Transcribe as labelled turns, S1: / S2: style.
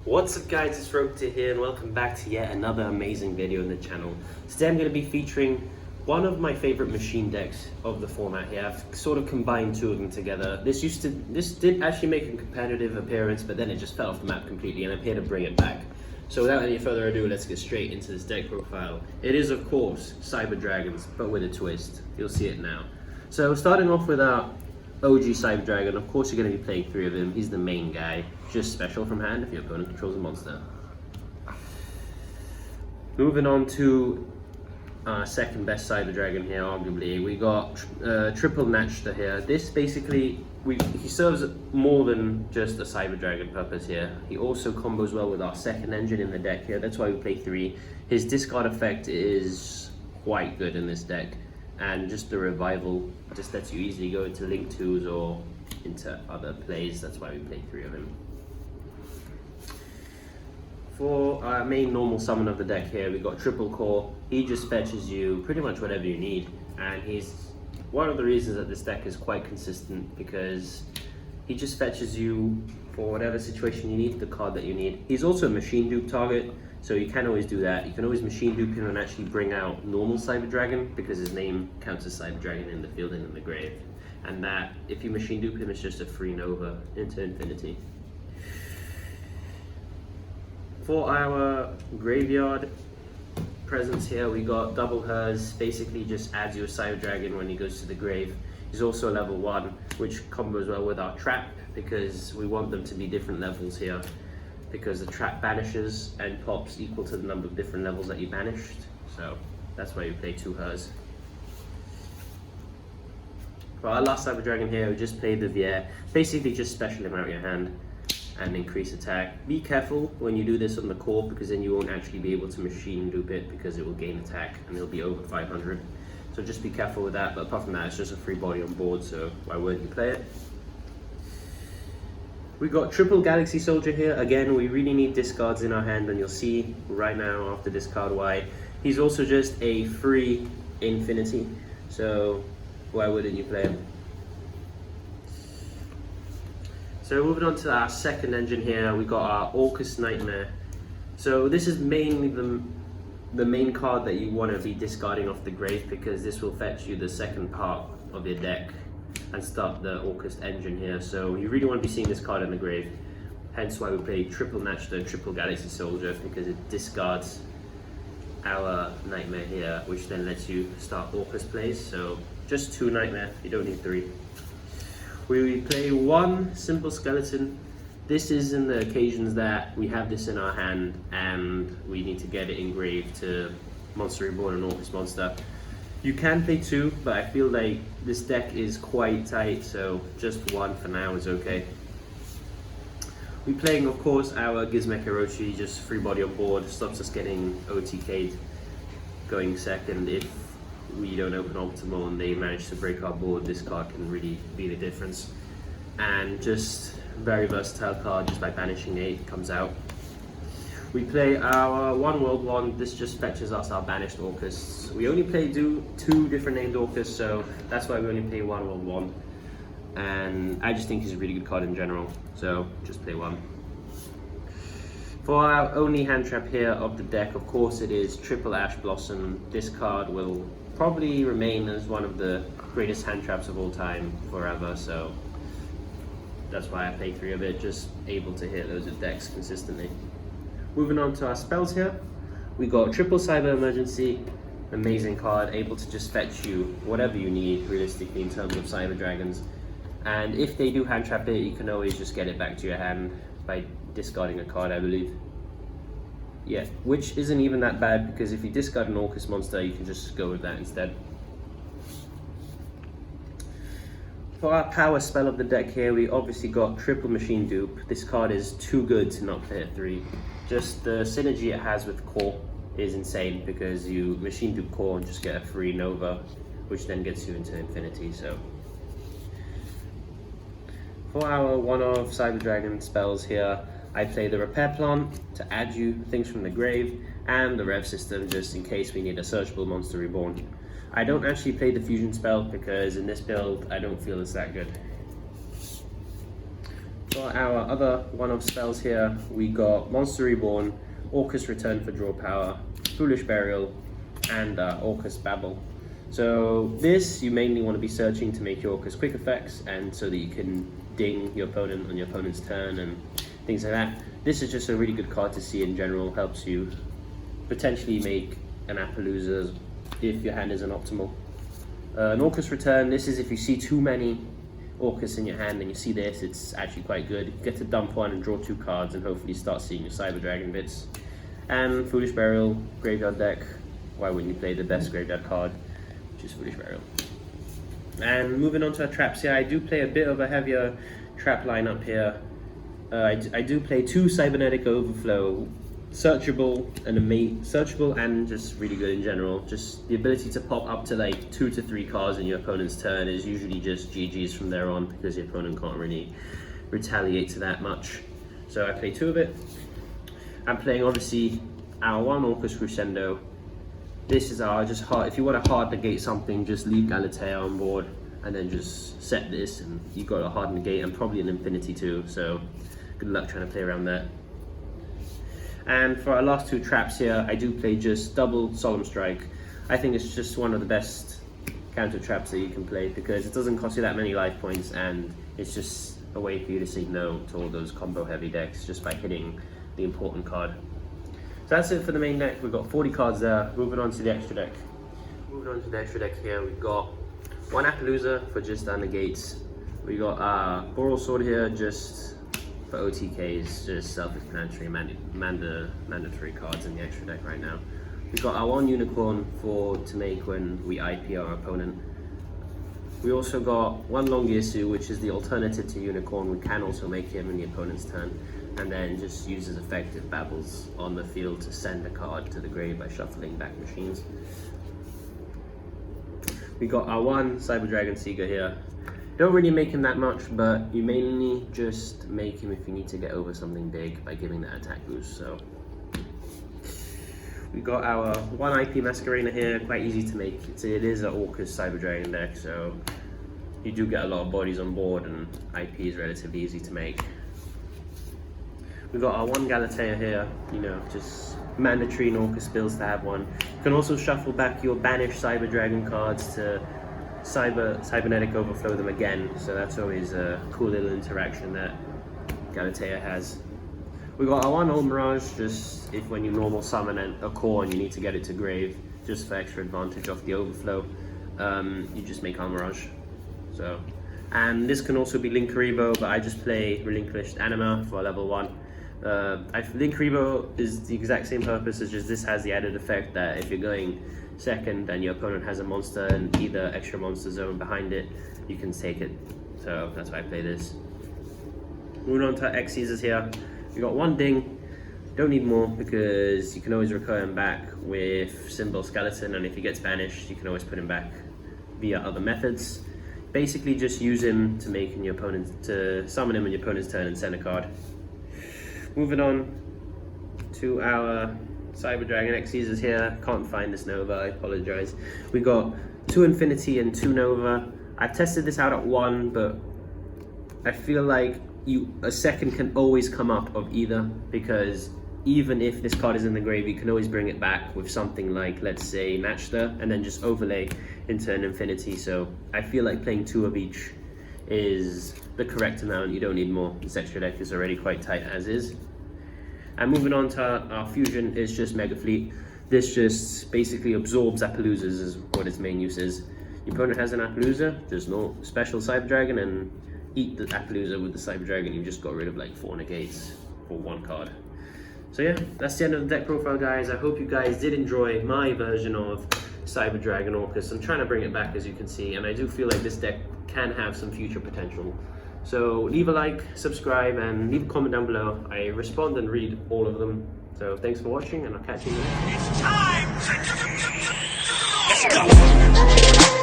S1: What's up guys, it's Orcust here and welcome back to yet another amazing video on the channel. Today I'm going to be featuring one of my favorite machine decks of the format here. I've sort of combined two of them together. This did actually make a competitive appearance, but then it just fell off the map completely and I'm here to bring it back. So without any further ado, let's get straight into this deck profile. It is of course Cyber Dragons, but with a twist. You'll see it now. So starting off with our OG Cyber Dragon, of course you're going to be playing three of him. He's the main guy, just special from hand if your opponent controls a monster. Moving on to our second best Cyber Dragon here, arguably, we got Triple Natchter here. This basically, he serves more than just a Cyber Dragon purpose here. He also combos well with our second engine in the deck here, that's why we play three. His discard effect is quite good in this deck. And just the revival just lets you easily go into link 2s or into other plays. That's why we play three of him. For our main normal summon of the deck here, we got Triple Core. He just fetches you pretty much whatever you need, and he's one of the reasons that this deck is quite consistent, because he just fetches you for whatever situation you need, the card that you need. He's also a machine dupe target, so you can always do that. You can always machine dupe him and actually bring out normal Cyber Dragon, because his name counts as Cyber Dragon in the field and in the grave. And that, if you machine dupe him, it's just a free Nova into infinity. For our graveyard presence here, we got Double Hers. Basically just adds you a Cyber Dragon when he goes to the grave. He's also a level 1, which combos well with our trap, because we want them to be different levels here, because the trap banishes and pops equal to the number of different levels that you banished. So that's why we play 2 Hers. For our last Cyber Dragon here, we just played the Vier. Basically just special him out of your hand and increase attack. Be careful when you do this on the core, because then you won't actually be able to machine dupe it, because it will gain attack and it'll be over 500. So just be careful with that, but apart from that, it's just a free body on board, so why wouldn't you play it? We got Triple Galaxy Soldier here. Again, we really need discards in our hand, and you'll see right now after discard why. He's also just a free infinity, so why wouldn't you play him? So moving on to our second engine here, we got our Orcust Nightmare. So this is mainly the main card that you want to be discarding off the grave, because this will fetch you the second part of your deck and start the Orcust engine here. So you really want to be seeing this card in the grave. Hence why we play Triple Natchter and Triple Galaxy Soldier, because it discards our Nightmare here, which then lets you start Orcust plays. So just 2 Nightmare, you don't need 3. We play 1 Simple Skeleton. This is in the occasions that we have this in our hand and we need to get it engraved to Monster Reborn and Orcust Monster. You can play 2, but I feel like this deck is quite tight, so just 1 for now is okay. We're playing, of course, our Gizmek Orochi, just free body on board, stops us getting OTK'd going second. If we don't open optimal and they manage to break our board, this card can really be the difference. And just very versatile card, just by banishing 8 comes out. We play our One World One. This just fetches us our banished Orcusts. We only play 2 different named Orcusts, so that's why we only play One World One. And I just think he's a really good card in general, so just play 1. For our only hand trap here of the deck, of course it is Triple Ash Blossom. This card will probably remain as one of the greatest hand traps of all time forever, so that's why I play 3 of it, just able to hit loads of decks consistently. Moving on to our spells here, we got Triple Cyber Emergency, amazing card, able to just fetch you whatever you need realistically in terms of Cyber Dragons. And if they do hand trap it, you can always just get it back to your hand by discarding a card, I believe. Yeah, which isn't even that bad, because if you discard an Orcust monster, you can just go with that instead. For our power spell of the deck here, we obviously got Triple Machine Dupe. This card is too good to not play at 3. Just the synergy it has with Core is insane, because you Machine Dupe Core and just get a free Nova, which then gets you into infinity. So for our one-off Cyber Dragon spells here, I play the Repair Plant to add you things from the grave, and the Rev System just in case we need a searchable Monster Reborn. I don't actually play the Fusion spell, because in this build I don't feel it's that good. Got our other one-off spells here. We got Monster Reborn, Orcust Return for draw power, Foolish Burial, and Orcust Babble. So this, you mainly want to be searching to make your Orcust quick effects, and so that you can ding your opponent on your opponent's turn and things like that. This is just a really good card to see in general, helps you potentially make an Appaloosa if your hand isn't optimal. An Orcust Return, this is if you see too many Orcust in your hand and you see this, it's actually quite good. You get to dump one and draw 2 cards and hopefully start seeing your Cyber Dragon bits. And Foolish Burial, graveyard deck. Why wouldn't you play the best graveyard card, which is Foolish Burial? And moving on to our traps here, I do play a bit of a heavier trap lineup here. I do play 2 Cybernetic Overflow, searchable and just really good in general. Just the ability to pop up to like 2 to 3 cards in your opponent's turn is usually just GG's from there on, because your opponent can't really retaliate to that much. So I play 2 of it. I'm playing obviously our 1 Orcust Crescendo. This is our just hard, if you want to hard negate something, just leave Galatea on board and then just set this and you got a hard negate and probably an infinity too, so good luck trying to play around that. And for our last 2 traps here, I do play just double Solemn Strike. I think it's just one of the best counter traps that you can play because it doesn't cost you that many life points and it's just a way for you to say no to all those combo heavy decks just by hitting the important card. So that's it for the main deck. We've got 40 cards there. Moving on to the extra deck. Moving on to the extra deck here, we've got 1 Appaloosa for just our negates. We got Boral Sword here just for OTKs, just self-explanatory, mandatory cards in the extra deck right now. We've got our 1 Unicorn to make when we IP our opponent. We also got 1 Longiasu, which is the alternative to Unicorn. We can also make him in the opponent's turn, and then just uses effective babbles on the field to send a card to the grave by shuffling back machines. We got our 1 Cyber Dragon Seeger here. Don't really make him that much, but you mainly just make him if you need to get over something big by giving that attack boost. So we got our 1 IP Masquerena here, quite easy to make. It is an Orcust Cyber Dragon deck, so you do get a lot of bodies on board and IP is relatively easy to make. We've got our 1 Galatea here, you know, just mandatory in Orcust builds to have 1. You can also shuffle back your banished Cyber Dragon cards to Cybernetic Overflow them again, so that's always a cool little interaction that Galatea has. We got our 1 Old Mirage, just if when you normal summon a core and you need to get it to grave, just for extra advantage off the overflow, you just make our Mirage. So, and this can also be Linkuriboh, but I just play Relinquished Anima for level 1. Linkuriboh is the exact same purpose, it's just this has the added effect that if you're going second and your opponent has a monster and either extra monster zone behind it, you can take it. So that's why I play this. Moving on to X Caesars here. We got 1 Ding, don't need more because you can always recur him back with Symbol Skeleton, and if he gets banished, you can always put him back via other methods. Basically just use him to make in your opponent, to summon him in your opponent's turn and send a card. Moving on to our Cyber Dragon X Caesars here. Can't find this Nova, I apologize. We got 2 Infinity and 2 Nova. I've tested this out at 1, but I feel like a second can always come up of either, because even if this card is in the grave, you can always bring it back with something like, let's say, Matchster, and then just overlay into an Infinity. So I feel like playing 2 of each is the correct amount. You don't need more. This extra deck is already quite tight as is. And moving on to our fusion is just Mega Fleet. This just basically absorbs Appaloosas is what its main use is. Your opponent has an Appaloosa, just no special Cyber Dragon, and eat the Appaloosa with the Cyber Dragon. You've just got rid of like 4 negates for 1 card. So yeah, that's the end of the deck profile, guys. I hope you guys did enjoy my version of Cyber Dragon Orcust. I'm trying to bring it back, as you can see, and I do feel like this deck can have some future potential. So leave a like, subscribe, and leave a comment down below. I respond and read all of them. So thanks for watching, and I'll catch you next time. It's time! Let's go!